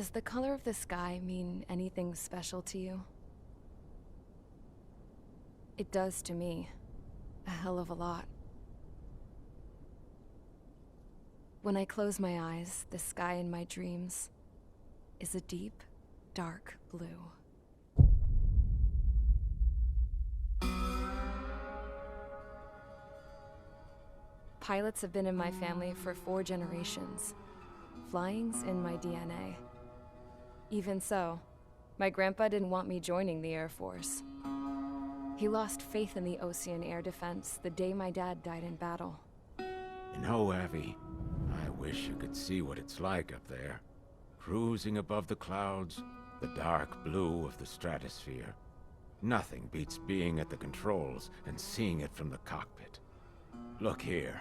Does the color of the sky mean anything special to you? It does to me. A hell of a lot. When I close my eyes, the sky in my dreams is a deep, dark blue. Pilots have been in my family for 4 generations. Flying's in my DNA. Even so, my grandpa didn't want me joining the Air Force. He lost faith in the Ocean Air Defense the day my dad died in battle. You know, Abby, I wish you could see what it's like up there. Cruising above the clouds, the dark blue of the stratosphere. Nothing beats being at the controls and seeing it from the cockpit. Look here.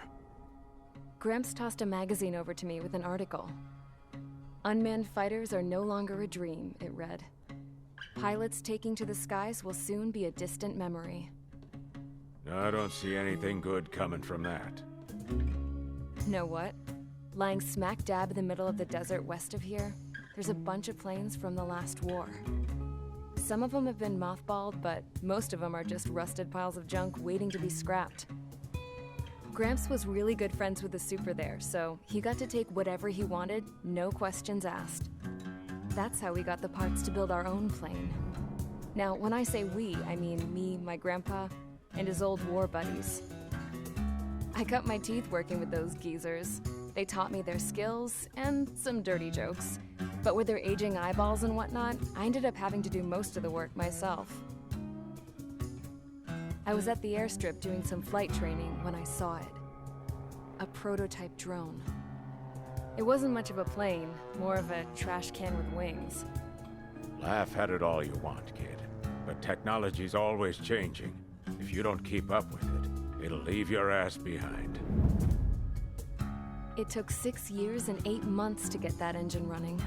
Gramps tossed a magazine over to me with an article. Unmanned fighters are no longer a dream, it read. Pilots taking to the skies will soon be a distant memory. I don't see anything good coming from that. Know what? Lying smack dab in the middle of the desert west of here, there's a bunch of planes from the last war. Some of them have been mothballed, but most of them are just rusted piles of junk waiting to be scrapped. Gramps was really good friends with the super there, so he got to take whatever he wanted, no questions asked. That's how we got the parts to build our own plane. Now, when I say we, I mean me, my grandpa, and his old war buddies. I cut my teeth working with those geezers. They taught me their skills, and some dirty jokes. But with their aging eyeballs and whatnot, I ended up having to do most of the work myself. I was at the airstrip doing some flight training when I saw it. A prototype drone. It wasn't much of a plane, more of a trash can with wings. Laugh at it all you want, kid. But technology's always changing. If you don't keep up with it, it'll leave your ass behind. It took 6 years and 8 months to get that engine running.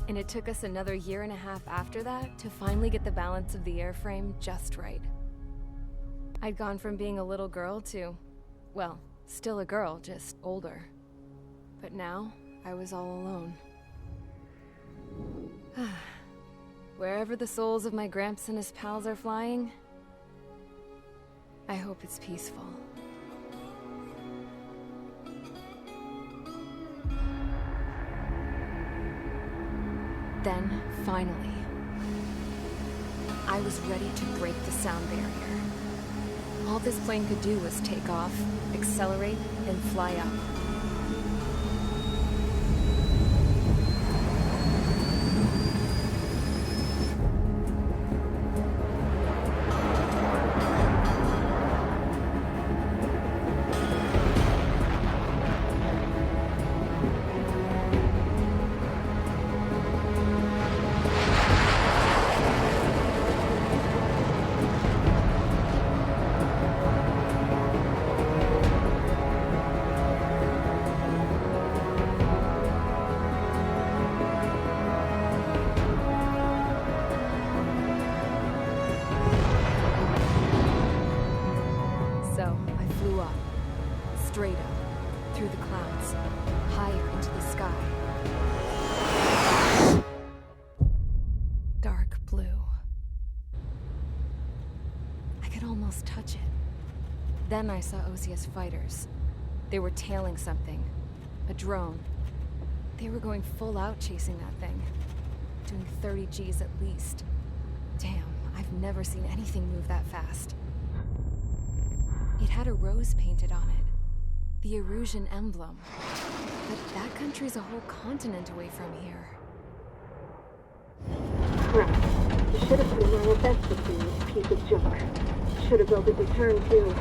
And it took us another 1.5 years after that to finally get the balance of the airframe just right. I'd gone from being a little girl to, well, still a girl, just older. But now, I was all alone. Wherever the souls of my Gramps and his pals are flying, I hope it's peaceful. Then, finally, I was ready to break the sound barrier. All this plane could do was take off, accelerate, and fly up. Straight up, through the clouds, higher into the sky. Dark blue. I could almost touch it. Then I saw Osia's fighters. They were tailing something. A drone. They were going full out chasing that thing. Doing 30 Gs at least. Damn, I've never seen anything move that fast. It had a rose painted on it. The Erusian emblem. But that country's a whole continent away from here. Crap. You should have put in my investment in this piece of junk. Should have built a return too.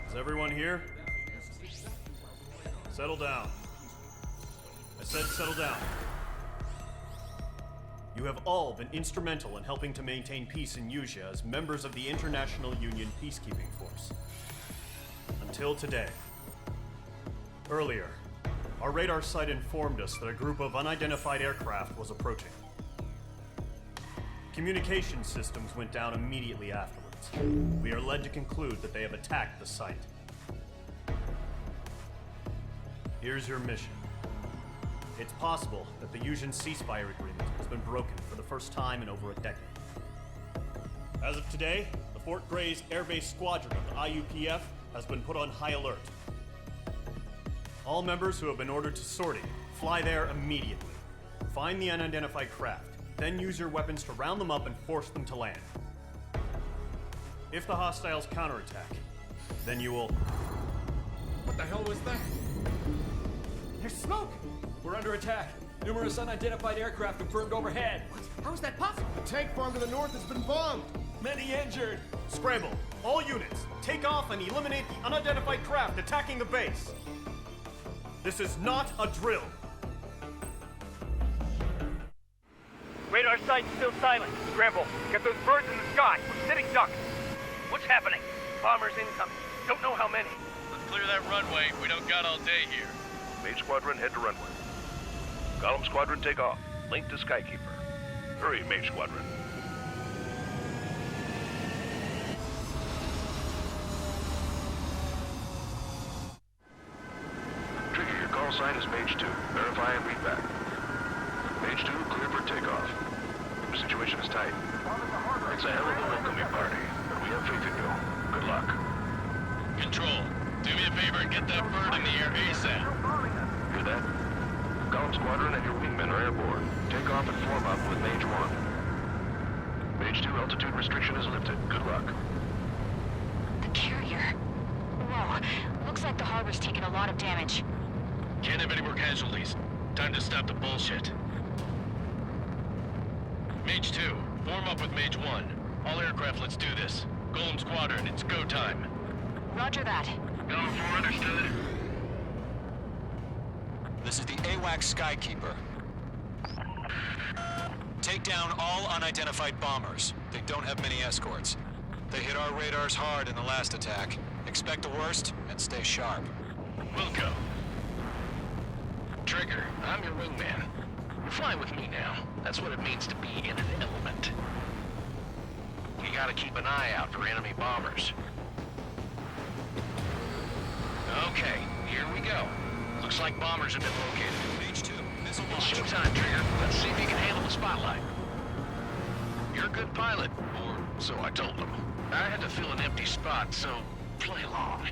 Is everyone here? Settle down. I said settle down. You have all been instrumental in helping to maintain peace in Usea as members of the International Union Peacekeeping Force. Until today. Earlier, Our radar site informed us that a group of unidentified aircraft was approaching. Communication systems went down immediately afterwards. We are led to conclude that they have attacked the site. Here's your mission. It's possible that the Yuuzhan ceasefire agreement has been broken for the first time in over a decade. As of today, the Fort Gray's Air Base Squadron of the IUPF has been put on high alert. All members who have been ordered to sortie, fly there immediately. Find the unidentified craft, then use your weapons to round them up and force them to land. If the hostiles counterattack, then you will... What the hell was that? There's smoke! We're under attack. Numerous unidentified aircraft confirmed overhead. What? How is that possible? The tank farm to the north has been bombed! Many injured. Scramble! All units, take off and eliminate the unidentified craft attacking the base! This is not a drill! Radar site's still silent. Scramble. Get those birds in the sky. We're sitting ducks. What's happening? Bombers incoming. Don't know how many. Let's clear that runway. We don't got all day here. Mage Squadron, head to runway. Golem Squadron, take off. Link to Skykeeper. Hurry, Mage Squadron. Trigger, your call sign is Mage 2. Verify and read back. Mage 2, clear for takeoff. The situation is tight. It's a hell of a welcoming party, but we have faith in you. Good luck. Control, do me a favor and get that bird in the air ASAP. Hear that? Golem Squadron and your wingmen are airborne. Take off and form up with Mage 1. Mage 2, altitude restriction is lifted. Good luck. The carrier. Whoa. Looks like the harbor's taken a lot of damage. Can't have any more casualties. Time to stop the bullshit. Mage 2, form up with Mage 1. All aircraft, let's do this. Golem Squadron, it's go time. Roger that. Golem 4, understood. This is the AWAC Skykeeper. Take down all unidentified bombers. They don't have many escorts. They hit our radars hard in the last attack. Expect the worst and stay sharp. Wilco. Trigger, I'm your wingman. Fly with me now. That's what it means to be in an element. You gotta keep an eye out for enemy bombers. Okay, here we go. Looks like bombers have been located. Mage 2, missile It's launch. showtime, Trigger. Let's see if you can handle the spotlight. You're a good pilot, or so I told them. I had to fill an empty spot, so play along.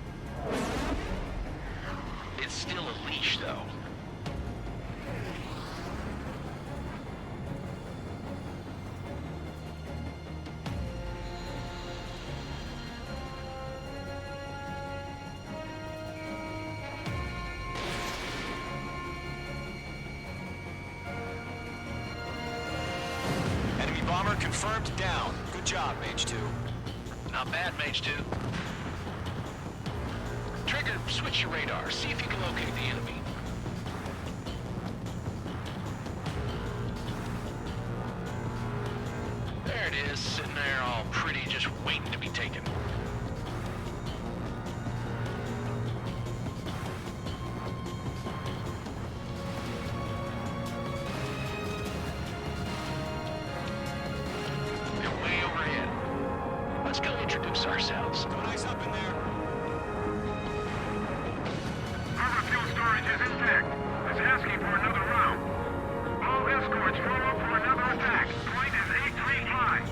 It's still a leash, though. Enemy bomber confirmed down. Good job, Mage 2. Not bad, Mage 2. Trigger, switch your radar. See if you can locate the enemy. There it is, sitting there all pretty, just waiting to be taken. They're way overhead. Let's go introduce ourselves. Go nice up in there. Harbor fuel storage is intact. It's asking for another round. All escorts form up for another attack. Point is 835.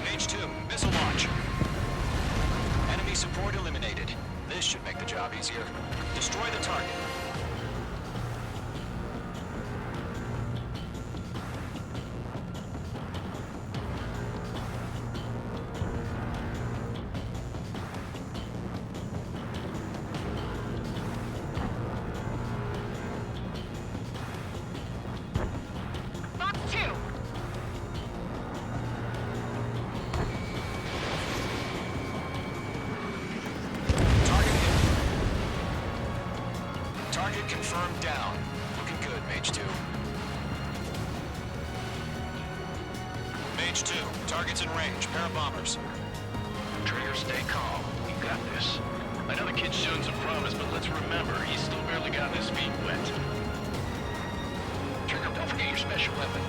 Mage 2, missile launch. Enemy support eliminated. This should make the job easier. Destroy the target. Box 2. Target hit. Target confirmed down. Looking good, Mage 2. Mage 2, target's in range. Pair of bombers. Trigger, stay calm. You got this. I know the kid's shown some promise, but let's remember, he's still barely gotten his feet wet. Trigger, don't forget your special weapon.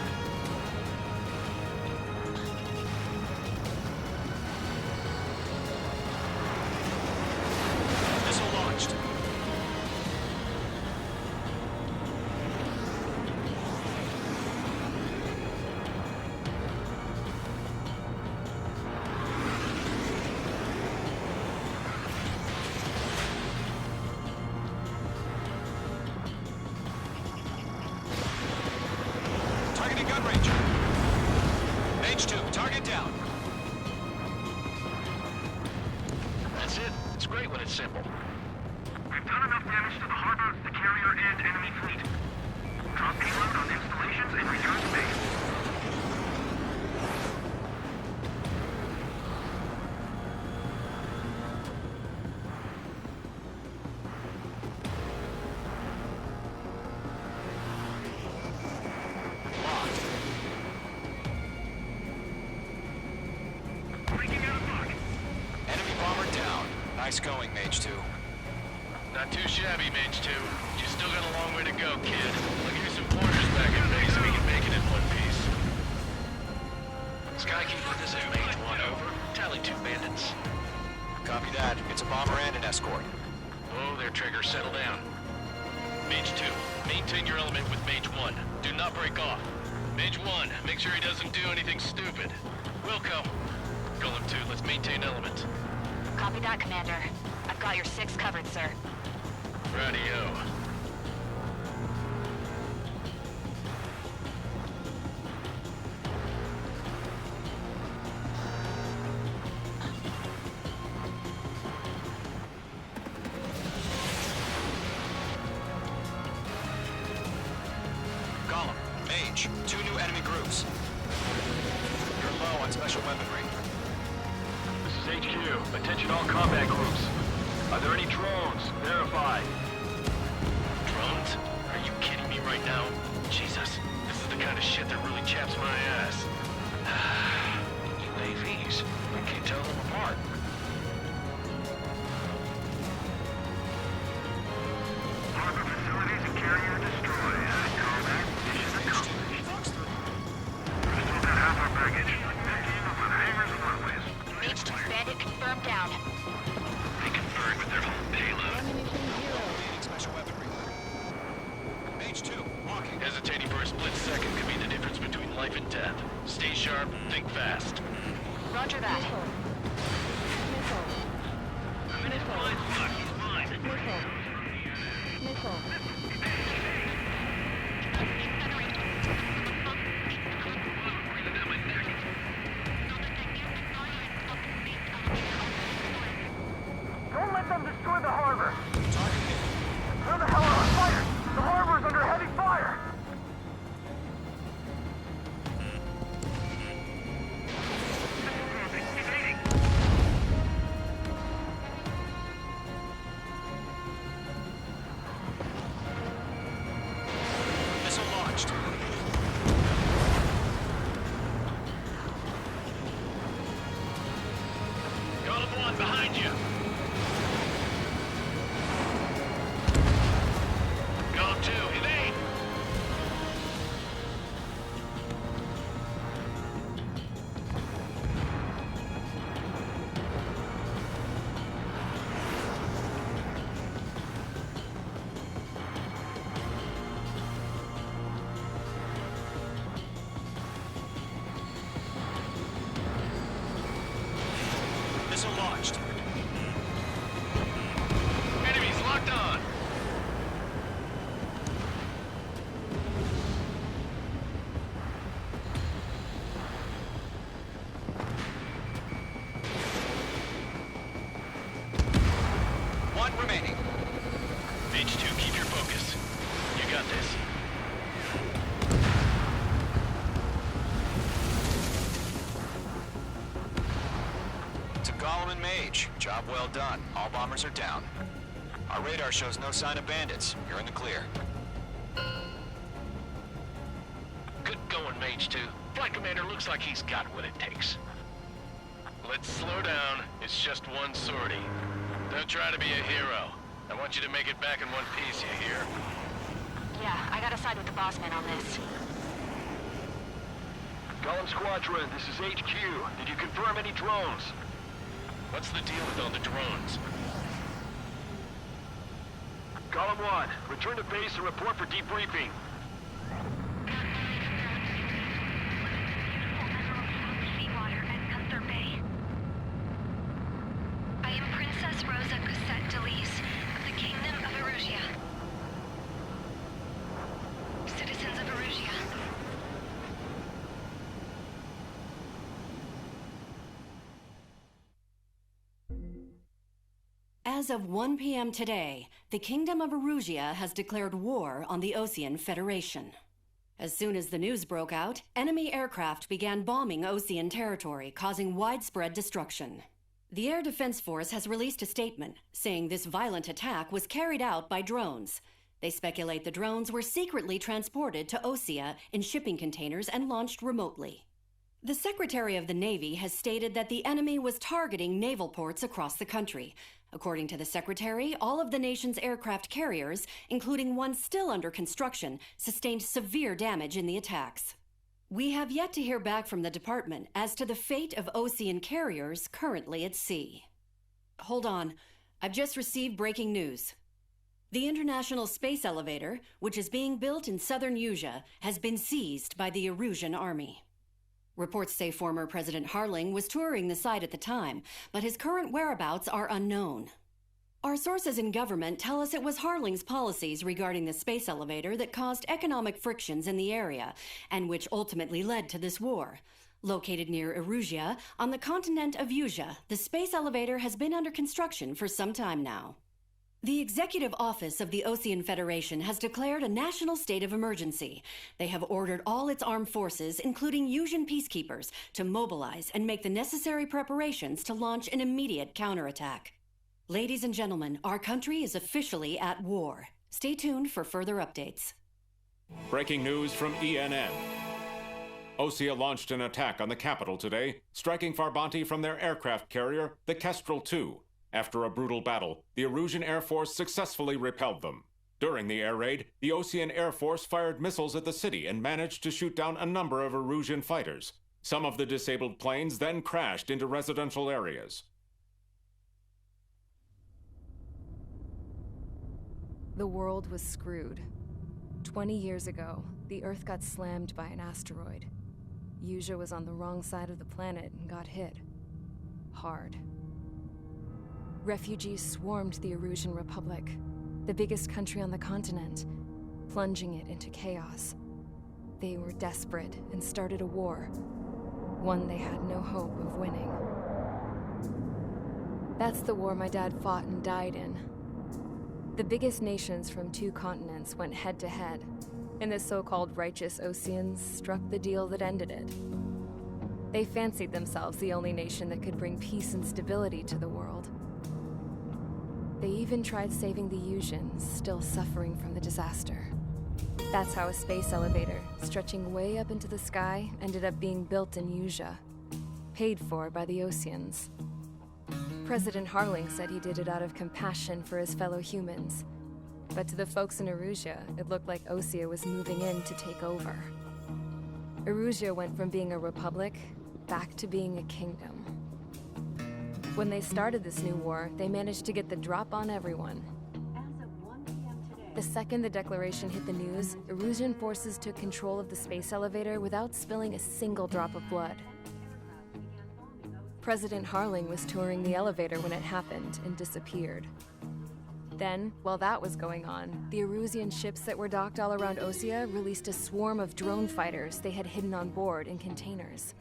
Missile launched. Targeting gun range. Mage 2, target down. That's it. It's great when it's simple. We've done enough damage to the harbor, the carrier, and enemy fleet. Drop payload on installations and return to base. Enemy bomber down. Nice going, Mage 2. Not too shabby, Mage 2. You still got a long way to go, kid. I'll give you some pointers back at base so we can make it in one piece. Skykeeper, this is Mage 1, over. Tally 2 bandits. Copy that. It's a bomber and an escort. Whoa there, Trigger. Settle down. Mage 2, maintain your element with Mage 1. Do not break off. Mage 1, make sure he doesn't do anything stupid. Wilco. Golem 2, let's maintain element. Copy that, Commander. I've got your 6 covered, sir. Radio. Column, Mage, 2 new enemy groups. You're low on special weaponry. This is HQ. Attention all combat groups. Are there any drones? Verify. Drones? Are you kidding me right now? Jesus, this is the kind of shit that really chaps my ass. UAVs. I can't tell them apart. Harbor facilities and carrier destroyed. I call that mission accomplished. We still got half our baggage. 15 over the hangars and runways. Mage 2 bandit confirmed down. They conferred with their whole payload. Needing special weaponry. Mage 2, walking. Hesitating for a split second could be the difference between life and death. Stay sharp, think fast. Roger that. I'm in his blind spot. He's mine. Don't let them destroy the harbor. Where the hell are our fighters? The harbor's under heavy fire. Evading. Missile launched. Golem 1, behind you. Golem 2, evade. Missile launched. Enemies locked on. One remaining. Mage 2, keep your focus. You got this. To Golem and Mage, job well done. All bombers are down. Our radar shows no sign of bandits. You're in the clear. Good going, Mage 2. Flight commander looks like he's got what it takes. Let's slow down. It's just one sortie. Don't try to be a hero. I want you to make it back in one piece, you hear? Yeah, I gotta side with the boss man on this. Column Squadron, this is HQ. Did you confirm any drones? What's the deal with all the drones? Column 1, return to base and report for debriefing. Seawater at Gunther Bay. I am Princess Rosa Cosette Delise of the Kingdom of Erusia. Citizens of Erusia. As of 1 p.m. today, the Kingdom of Erusia has declared war on the Osean Federation. As soon as the news broke out, enemy aircraft began bombing Osean territory, causing widespread destruction. The Air Defense Force has released a statement saying this violent attack was carried out by drones. They speculate the drones were secretly transported to Osea in shipping containers and launched remotely. The Secretary of the Navy has stated that the enemy was targeting naval ports across the country. According to the Secretary, all of the nation's aircraft carriers, including one still under construction, sustained severe damage in the attacks. We have yet to hear back from the department as to the fate of Osean carriers currently at sea. Hold on, I've just received breaking news. The International Space Elevator, which is being built in southern Usea, has been seized by the Erusian Army. Reports say former President Harling was touring the site at the time, but his current whereabouts are unknown. Our sources in government tell us it was Harling's policies regarding the space elevator that caused economic frictions in the area, and which ultimately led to this war. Located near Erusia, on the continent of Usea, the space elevator has been under construction for some time now. The Executive Office of the Osean Federation has declared a national state of emergency. They have ordered all its armed forces, including Usian peacekeepers, to mobilize and make the necessary preparations to launch an immediate counterattack. Ladies and gentlemen, our country is officially at war. Stay tuned for further updates. Breaking news from ENN. Osea launched an attack on the capital today, striking Farbanti from their aircraft carrier, the Kestrel II. After a brutal battle, the Erusian Air Force successfully repelled them. During the air raid, the Osean Air Force fired missiles at the city and managed to shoot down a number of Erusian fighters. Some of the disabled planes then crashed into residential areas. The world was screwed. 20 years ago, the Earth got slammed by an asteroid. Usea was on the wrong side of the planet and got hit. Hard. Refugees swarmed the Erusian Republic, the biggest country on the continent, plunging it into chaos. They were desperate and started a war, one they had no hope of winning. That's the war my dad fought and died in. The biggest nations from 2 continents went head-to-head, and the so-called righteous Oseans struck the deal that ended it. They fancied themselves the only nation that could bring peace and stability to the world. They even tried saving the Usians, still suffering from the disaster. That's how a space elevator, stretching way up into the sky, ended up being built in Usea, paid for by the Oseans. President Harling said he did it out of compassion for his fellow humans. But to the folks in Erusia, it looked like Osea was moving in to take over. Erusia went from being a republic back to being a kingdom. When they started this new war, they managed to get the drop on everyone. The second the declaration hit the news, Erusian forces took control of the space elevator without spilling a single drop of blood. President Harling was touring the elevator when it happened and disappeared. Then, while that was going on, the Erusian ships that were docked all around Osea released a swarm of drone fighters they had hidden on board in containers.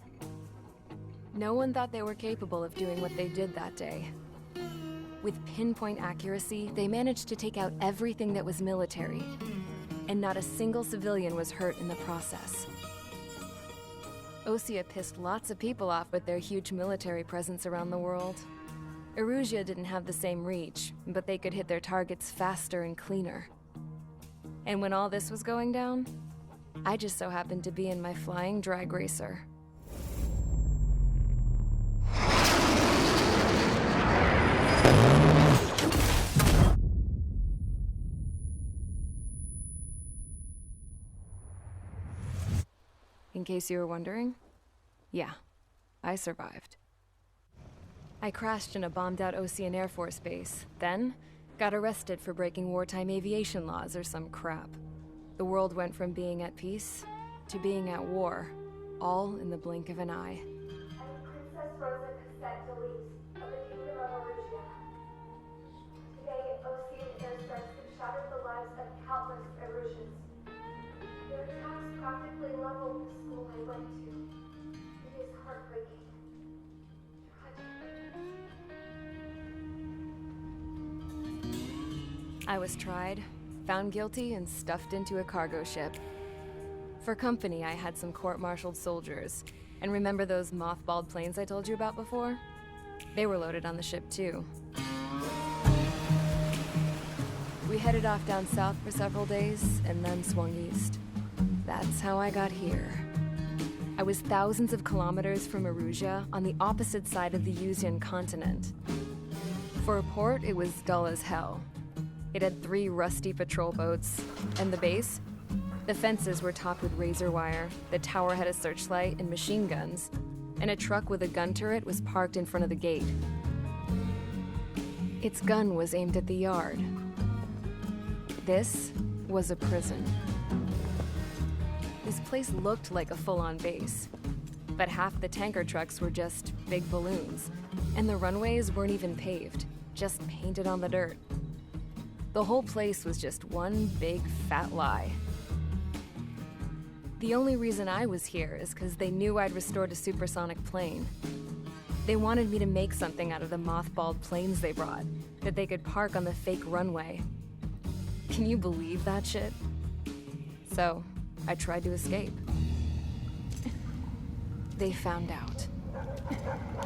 No one thought they were capable of doing what they did that day. With pinpoint accuracy, they managed to take out everything that was military, and not a single civilian was hurt in the process. Osea pissed lots of people off with their huge military presence around the world. Erusia didn't have the same reach, but they could hit their targets faster and cleaner. And when all this was going down, I just so happened to be in my flying drag racer. In case you were wondering, yeah, I survived. I crashed in a bombed-out Ocean Air Force base, then got arrested for breaking wartime aviation laws or some crap. The world went from being at peace to being at war, all in the blink of an eye. I'm Princess Rosa Cassette Delise of the Kingdom of Arusia. Today, Ocean airstrikes have shattered the lives of countless Erusians. Their attacks practically leveled the school I went to. It is heartbreaking. Tragic. I was tried, found guilty, and stuffed into a cargo ship. For company, I had some court-martialed soldiers. And remember those mothballed planes I told you about before? They were loaded on the ship, too. We headed off down south for several days, and then swung east. That's how I got here. I was thousands of kilometers from Erusia, on the opposite side of the Yuzian continent. For a port, it was dull as hell. It had 3 rusty patrol boats, and the base? The fences were topped with razor wire, the tower had a searchlight and machine guns, and a truck with a gun turret was parked in front of the gate. Its gun was aimed at the yard. This was a prison. This place looked like a full-on base, but half the tanker trucks were just big balloons, and the runways weren't even paved, just painted on the dirt. The whole place was just one big fat lie. The only reason I was here is because they knew I'd restored a supersonic plane. They wanted me to make something out of the mothballed planes they brought, that they could park on the fake runway. Can you believe that shit? So, I tried to escape. They found out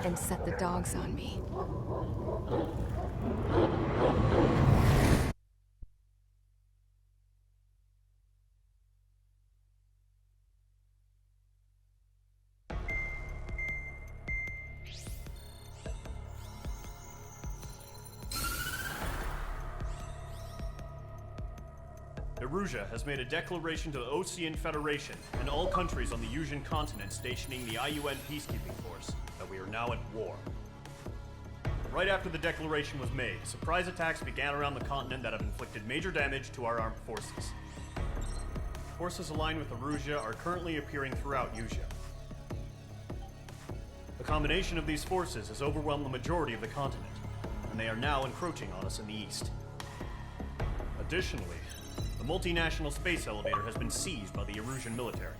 and set the dogs on me. Erusia has made a declaration to the Ocean Federation and all countries on the Yuzian continent stationing the IUN peacekeeping force that we are now at war. Right after the declaration was made, surprise attacks began around the continent that have inflicted major damage to our armed forces. Forces aligned with Erusia are currently appearing throughout Yusia. The combination of these forces has overwhelmed the majority of the continent, and they are now encroaching on us in the east. Additionally, the multinational space elevator has been seized by the Erusian military.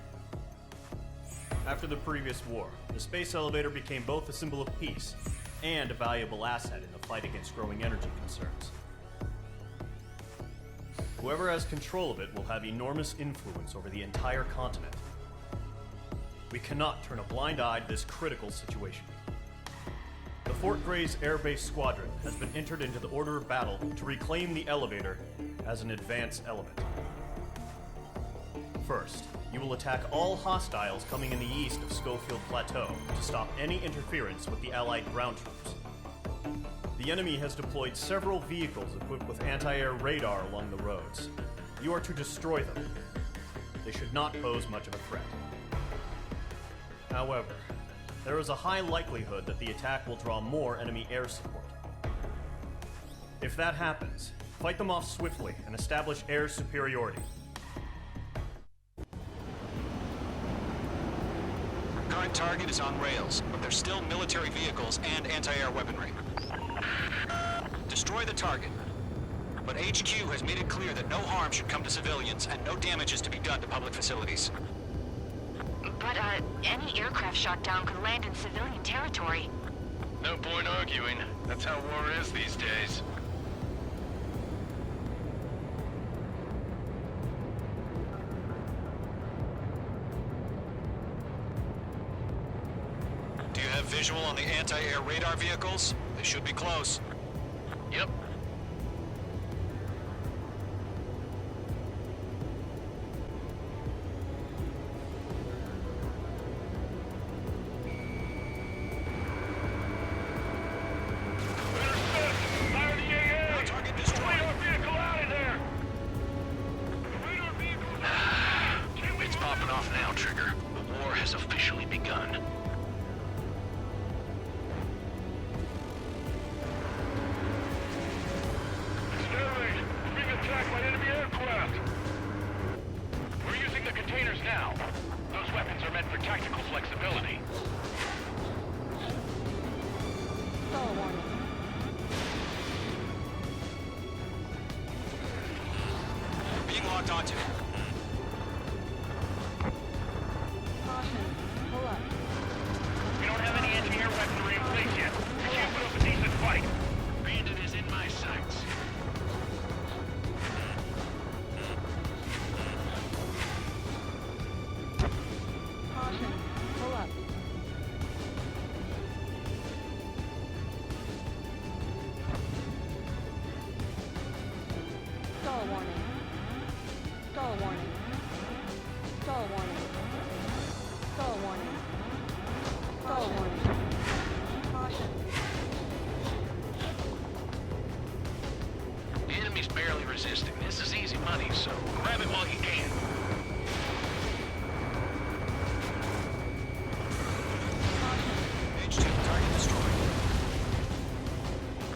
After the previous war, the space elevator became both a symbol of peace and a valuable asset in the fight against growing energy concerns. Whoever has control of it will have enormous influence over the entire continent. We cannot turn a blind eye to this critical situation. The Fort Gray's Air Base Squadron has been entered into the order of battle to reclaim the elevator as an advance element. First, you will attack all hostiles coming in the east of Schofield Plateau to stop any interference with the Allied ground troops. The enemy has deployed several vehicles equipped with anti-air radar along the roads. You are to destroy them. They should not pose much of a threat. However, there is a high likelihood that the attack will draw more enemy air support. If that happens, fight them off swiftly and establish air superiority. Current target is on rails, but there's still military vehicles and anti-air weaponry. Destroy the target. But HQ has made it clear that no harm should come to civilians and no damage is to be done to public facilities. But, any aircraft shot down could land in civilian territory. No point arguing. That's how war is these days. Do you have visual on the anti-air radar vehicles? They should be close. Yep. locked onto. We don't have any anti-air weaponry in place yet. We can't put up a decent fight. Bandit is in my sights. The enemy's barely resisting. This is easy money, so grab it while you can. H2, target destroyed.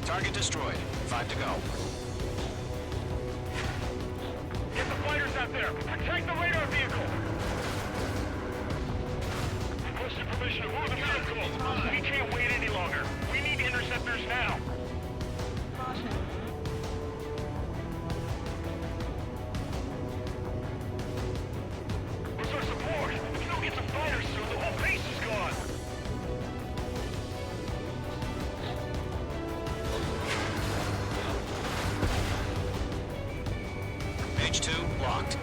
Target destroyed. 5 to go. Get the fighters out there. Protect the radar vehicle. Requesting permission to move the vehicle. We can't wait any longer. We need interceptors now. Where's our support? If you don't get some fighters soon, the whole base is gone. H2, locked.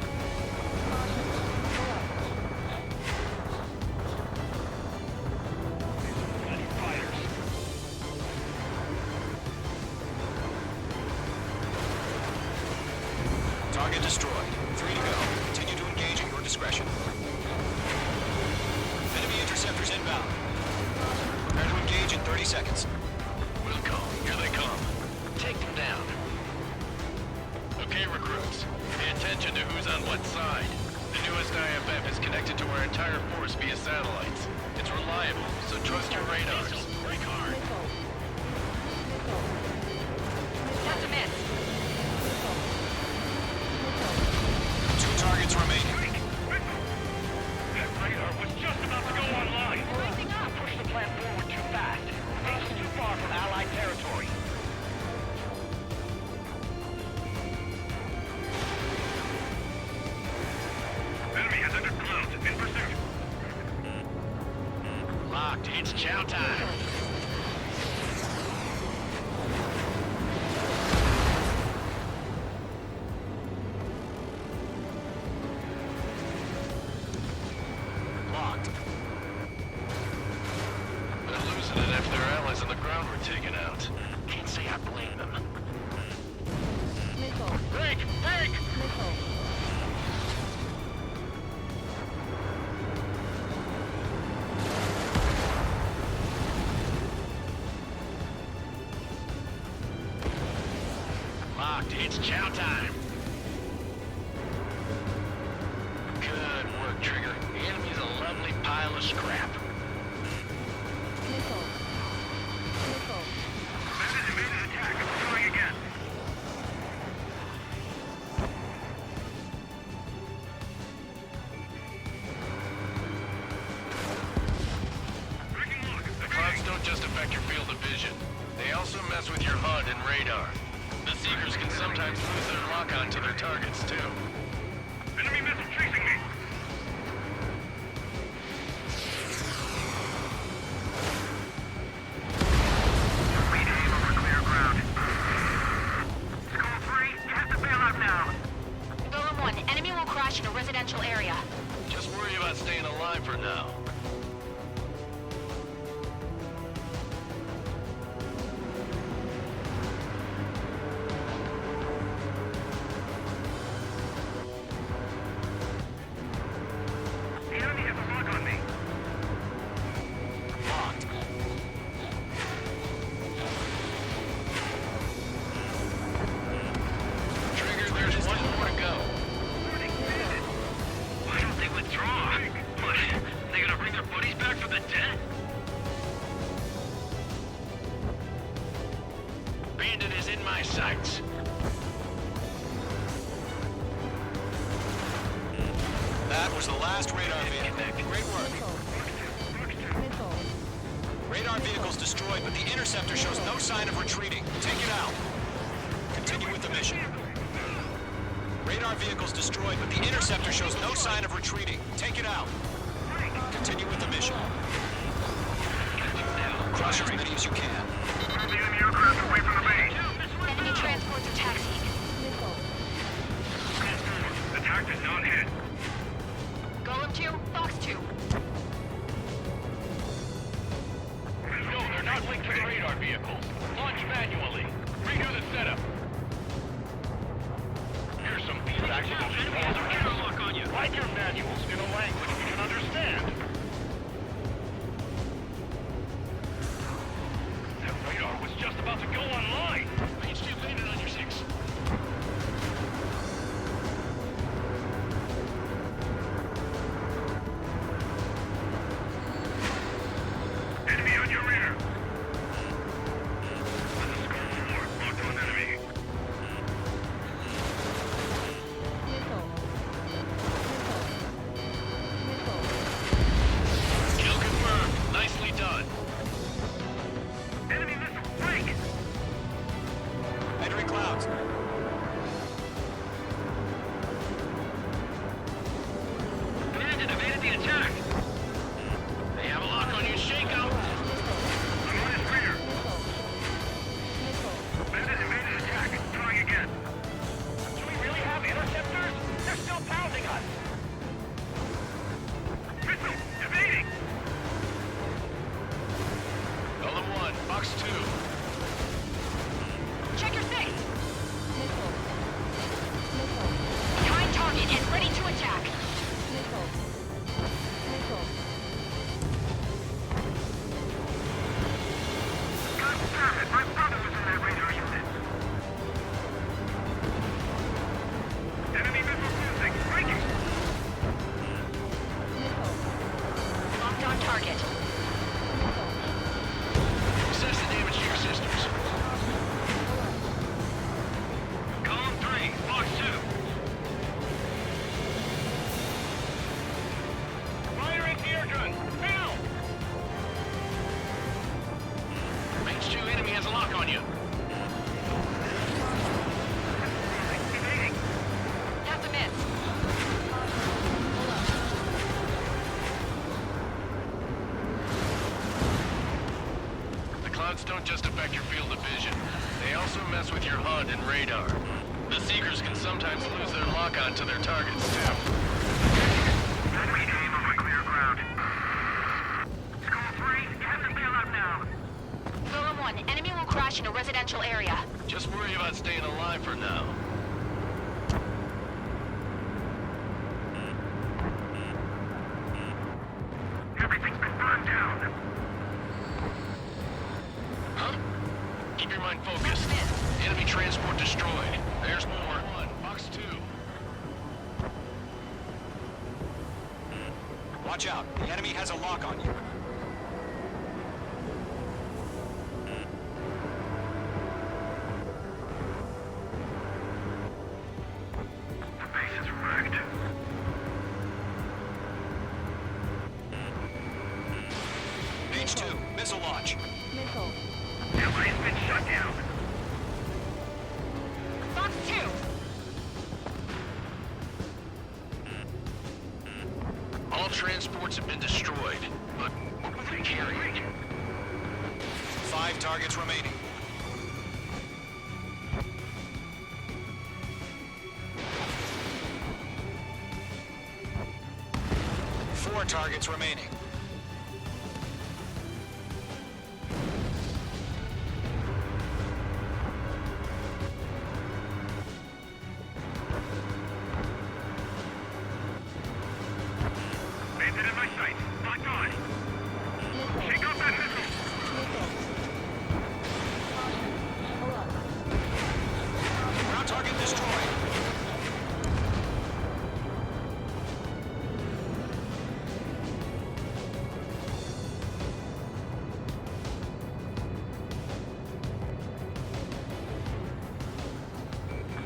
I need fighters. Target destroyed. 3 to go. Continue to engage at your discretion. Enemy interceptors inbound. Prepare to engage in 30 seconds. Wilco, here they come. Take them down. Okay, recruits. Pay attention to who's on what side. The newest IFF is connected to our entire force via satellites. It's reliable, so trust your radars. Break hard. That's a miss. 2 targets remaining. That radar was just about to go online. Rising up. Push the plan forward too fast. Base is too far from Allied territory. Enemy has entered clouds in pursuit. Locked. It's chow time. Locked. They're losing it after their allies on the ground were taken out. Can't say I blame them. Break! Break! Locked. It's chow time. Good work, Trigger. The enemy's a lovely pile of scrap. Bandit evaded attack. Trying again. Breaking lock. The clouds don't just affect your field of vision. They also mess with your HUD and radar. The Seekers can sometimes lose their lock-on to their targets, too. Enemy missile chasing me. Rename over clear ground. Skull 3, you have to bail out now. Golem 1, enemy will crash in a residential area. Just worry about staying alive for now. The enemy has a lock on me. Locked. Trigger, there's one more to go. Why don't they withdraw? What? They gonna bring their buddies back from the dead? Bandit is in my sights. That was the last radar vehicle. Great work. Radar vehicle's destroyed, but the interceptor shows no sign of retreating. Take it out. Continue with the mission. Radar vehicle's destroyed, but the interceptor shows no sign of retreating. Take it out. Continue with the mission. Crush as many as you can. Move the enemy aircraft away from the base. Enemy transports are taxiing. Attack does not hit. Golem 2, Fox 2. No, they're not linked to the radar vehicles. Launch manually. Redo the setup. Here's some feedback. Lock on you. Write your manuals in a language we can understand. That radar was just about to go online. Range 2 landed on your 6. Enemy on your rear. On the score 4, locked on enemy. Kill confirmed. Nicely done. Enemy missile break. Entering clouds. Command evaded the attack. They have a lock on you, Shakeout. I'm on his rear. Bandit invaded attack. Trying again. Do we really have interceptors? They're still pounding us. Missile evading. Golem 1, Fox 2. Check your 6. Behind target and ready to attack. God damn it! My brother was in that radar unit. Enemy missile fusing. Breaking. Locked on target. Assess the damage to your systems. Column 3, Fox 2. Fire anti-air gun. Now! Range 2 enemy has a lock on you. Evading. That's a miss. The clouds don't just affect your field of vision. They also mess with your HUD and radar. The Seekers can sometimes lose their lock-on to their targets, too. Enemy aim over clear ground. School 3, have them bail out now. Golem 1, enemy will crash in a residential area. Just worry about staying alive for now. Everything's been burned down. Huh? Keep your mind focused. Enemy transport destroyed. There's more. 1, Fox 2. Watch out. The enemy has a lock on you. The base is wrecked. Page 2. Missile launch. Allies been shut down. Fox 2. All transports have been destroyed, but what were they carrying? 5 targets remaining. 4 targets remaining. Bandit in my sight. Locked on. Shake off that missile. Ground target destroyed.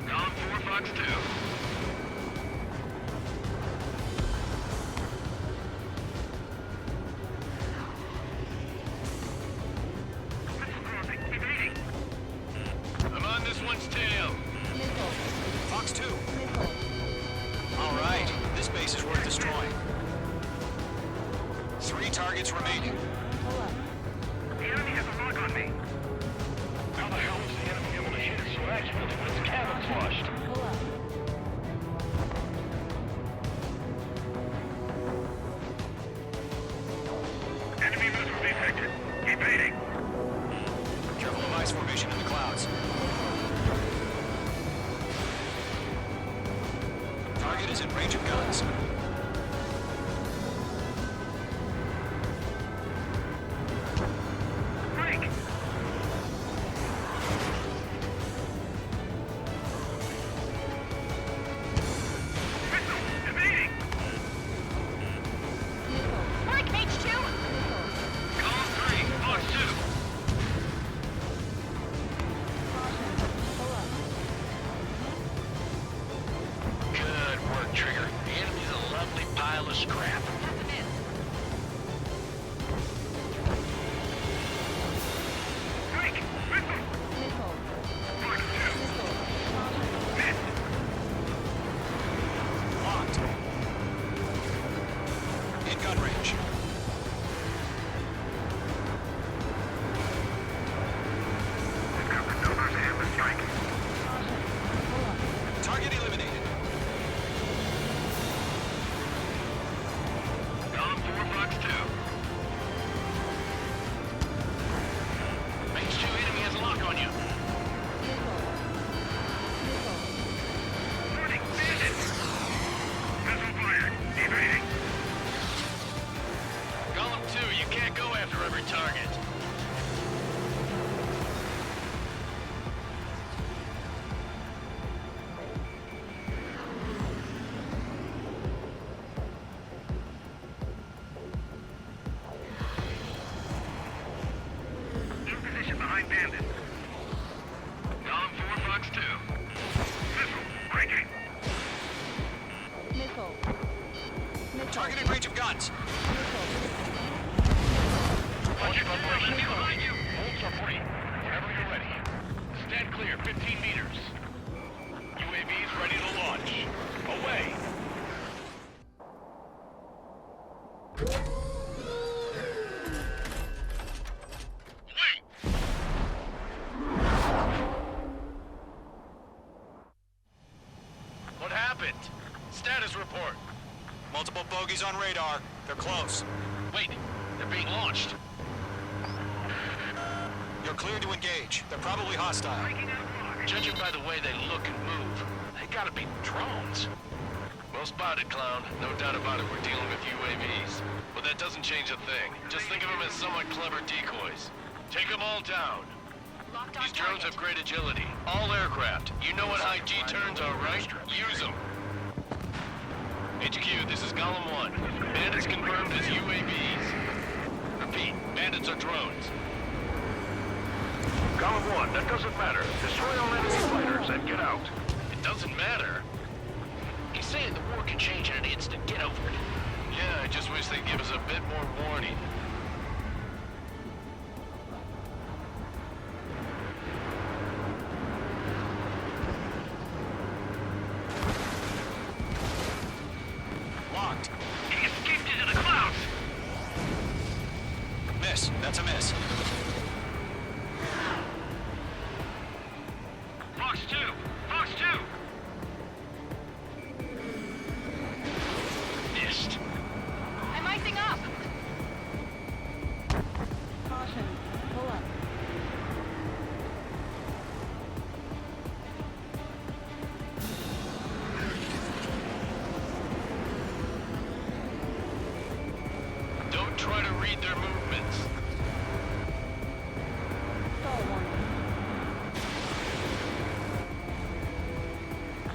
Column 4, Fox 2. I'm on this one's tail. Fox 2. base is worth destroying. 3 targets remaining. The enemy has a lock on me. How the hell is the enemy able to hit it so accurately when it's camouflaged? Enemy missile detected. Evading. Careful of ice formation in the clouds. Target is in range of guns. Break. Missile. Evading. Break, Mage 2! Column 3. Box 2. Good work, Trigger. The enemy's a lovely pile of scrap. Break. Missile. Box 2. Missed. Locked. In gun range. We've got the numbers and the strike. Target eliminated. Column 4, Box 2. Mage 2 enemy has a lock on you. Warning, bandits! Missile fired. Evading. Column 2, you can't go after every target. In position behind bandit. Column 4, Box 2. Missile. Breaking. Target in range of guns. Watch your position behind you. Bolts are free. Whenever you're ready. Stand clear, 15 meters. UAVs ready to launch. Away. Wait! What happened? Status report. Multiple bogeys on radar. They're close. Wait, they're being launched. You're cleared to engage. They're probably hostile. Judging by the way they look and move, they gotta be drones. Well spotted, clown. No doubt about it, we're dealing with UAVs. But that doesn't change a thing. Just think of them as somewhat clever decoys. Take them all down. Locked on These drones target. have great agility. All aircraft. You know what high G turns are, right? Use them. HQ, this is Column 1. Bandits confirmed as UAVs. Repeat, bandits are drones. Column 1, that doesn't matter. Destroy all enemy fighters and get out. It doesn't matter. He's saying the war can change in an instant. Get over it. Yeah, I just wish they'd give us a bit more warning. Locked. He escaped into the clouds. Miss. That's a miss. Fox 2. Fox 2. Missed. I'm icing up! Caution. Pull up. Don't try to read their movements.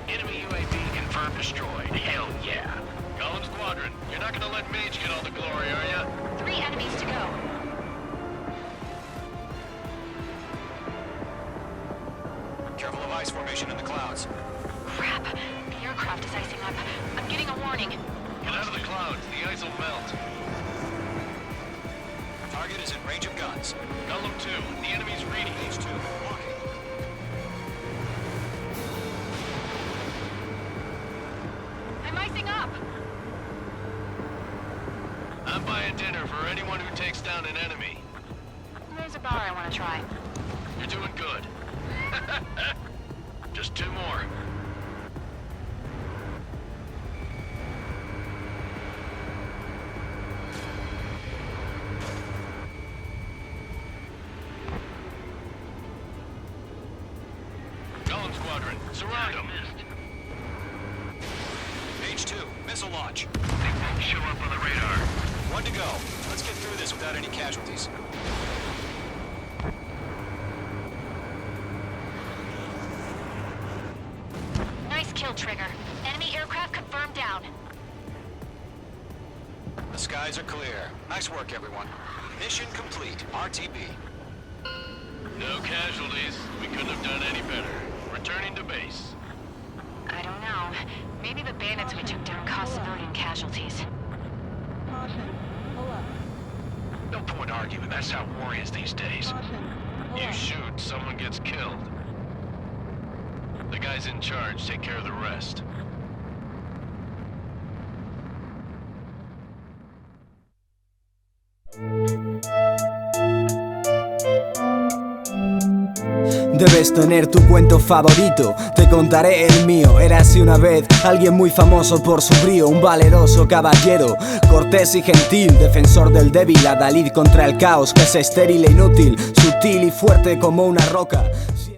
Enemy UAV confirmed destroyed. Hell yeah. Column Squadron, you're not gonna let Mage get all the glory, are ya? 3 enemies to go. Careful of ice formation in the clouds. Crap. The aircraft is icing up. I'm getting a warning. Get out of the clouds, the ice will melt. Target is in range of guns. Column 2, the enemy's reading. H2, walking. I'm icing up! buffet and dinner for anyone who takes down an enemy. There's a bar I want to try. You're doing good. Just 2 more. Golem Squadron, surround them. Mage 2, missile launch. They won't show up on the radar. 1 to go. Let's get through this without any casualties. Nice kill, Trigger. Enemy aircraft confirmed down. The skies are clear. Nice work, everyone. Mission complete. RTB. No casualties. We couldn't have done any better. Returning to base. I don't know. Maybe the bandits we took down caused civilian casualties. No point arguing. That's how war is these days. You shoot, someone gets killed. The guys in charge take care of the rest. Debes tener tu cuento favorito, te contaré el mío. Érase una vez alguien muy famoso por su brío, un valeroso caballero, cortés y gentil, defensor del débil, adalid contra el caos, que es estéril e inútil, sutil y fuerte como una roca.